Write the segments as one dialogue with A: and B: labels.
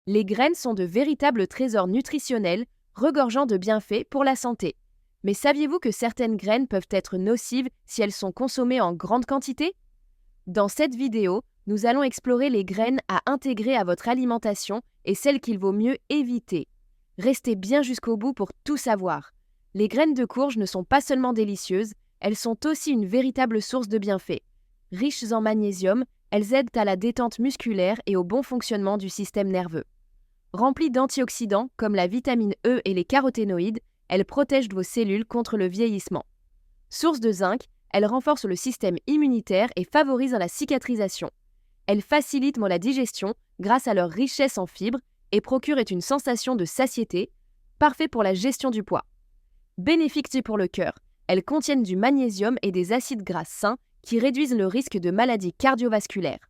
A: Les graines sont de véritables trésors nutritionnels, regorgeant de bienfaits pour la santé. Mais saviez-vous que certaines graines peuvent être nocives si elles sont consommées en grande quantité? Dans cette vidéo, nous allons explorer les graines à intégrer à votre alimentation et celles qu'il vaut mieux éviter. Restez bien jusqu'au bout pour tout savoir. Les graines de courge ne sont pas seulement délicieuses, elles sont aussi une véritable source de bienfaits. Riches en magnésium, elles aident à la détente musculaire et au bon fonctionnement du système nerveux. Remplies d'antioxydants comme la vitamine E et les caroténoïdes, elles protègent vos cellules contre le vieillissement. Source de zinc, elles renforcent le système immunitaire et favorisent la cicatrisation. Elles facilitent la digestion grâce à leur richesse en fibres et procurent une sensation de satiété, parfait pour la gestion du poids. Bénéfiques pour le cœur, elles contiennent du magnésium et des acides gras sains qui réduisent le risque de maladies cardiovasculaires.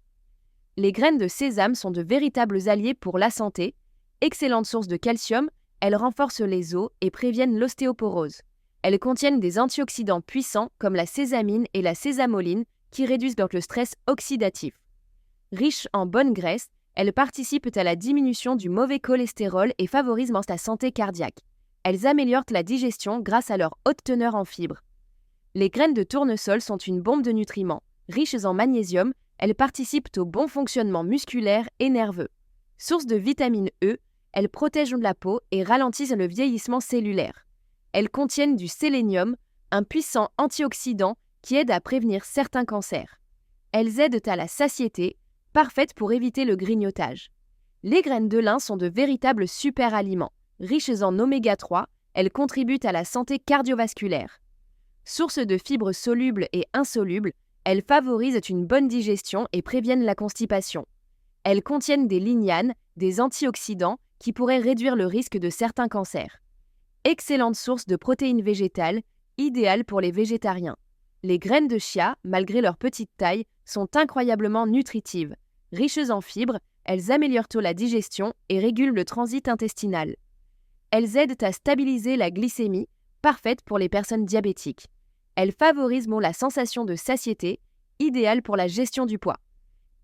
A: Les graines de sésame sont de véritables alliés pour la santé. Excellente source de calcium, elles renforcent les os et préviennent l'ostéoporose. Elles contiennent des antioxydants puissants comme la sésamine et la sésamoline qui réduisent donc le stress oxydatif. Riches en bonnes graisses, elles participent à la diminution du mauvais cholestérol et favorisent la santé cardiaque. Elles améliorent la digestion grâce à leur haute teneur en fibres. Les graines de tournesol sont une bombe de nutriments. Riches en magnésium, elles participent au bon fonctionnement musculaire et nerveux. Source de vitamine E, elles protègent la peau et ralentissent le vieillissement cellulaire. Elles contiennent du sélénium, un puissant antioxydant qui aide à prévenir certains cancers. Elles aident à la satiété, parfaites pour éviter le grignotage. Les graines de lin sont de véritables super-aliments. Riches en oméga 3, elles contribuent à la santé cardiovasculaire. Source de fibres solubles et insolubles, elles favorisent une bonne digestion et préviennent la constipation. Elles contiennent des lignanes, des antioxydants qui pourraient réduire le risque de certains cancers. Excellente source de protéines végétales, idéale pour les végétariens. Les graines de chia, malgré leur petite taille, sont incroyablement nutritives. Riches en fibres, elles améliorent la digestion et régulent le transit intestinal. Elles aident à stabiliser la glycémie, parfaite pour les personnes diabétiques. Elles favorisent la sensation de satiété, idéale pour la gestion du poids.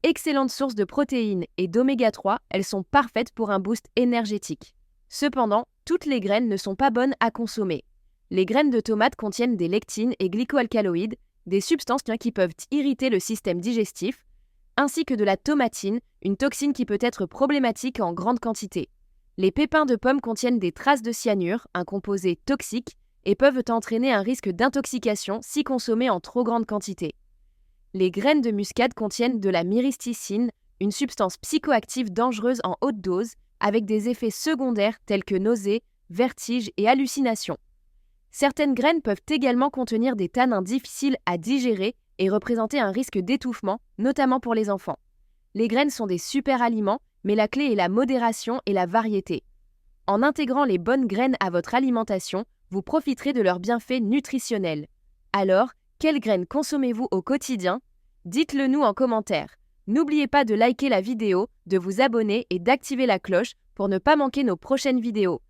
A: Excellente source de protéines et d'oméga 3, elles sont parfaites pour un boost énergétique. Cependant, toutes les graines ne sont pas bonnes à consommer. Les graines de tomates contiennent des lectines et glycoalcaloïdes, des substances qui peuvent irriter le système digestif, ainsi que de la tomatine, une toxine qui peut être problématique en grande quantité. Les pépins de pommes contiennent des traces de cyanure, un composé toxique, et peuvent entraîner un risque d'intoxication si consommés en trop grande quantité. Les graines de muscade contiennent de la myristicine, une substance psychoactive dangereuse en haute dose, avec des effets secondaires tels que nausées, vertiges et hallucinations. Certaines graines peuvent également contenir des tanins difficiles à digérer et représenter un risque d'étouffement, notamment pour les enfants. Les graines sont des super aliments, mais la clé est la modération et la variété. En intégrant les bonnes graines à votre alimentation, vous profiterez de leurs bienfaits nutritionnels. Alors, quelles graines consommez-vous au quotidien? Dites-le nous en commentaire. N'oubliez pas de liker la vidéo, de vous abonner et d'activer la cloche pour ne pas manquer nos prochaines vidéos.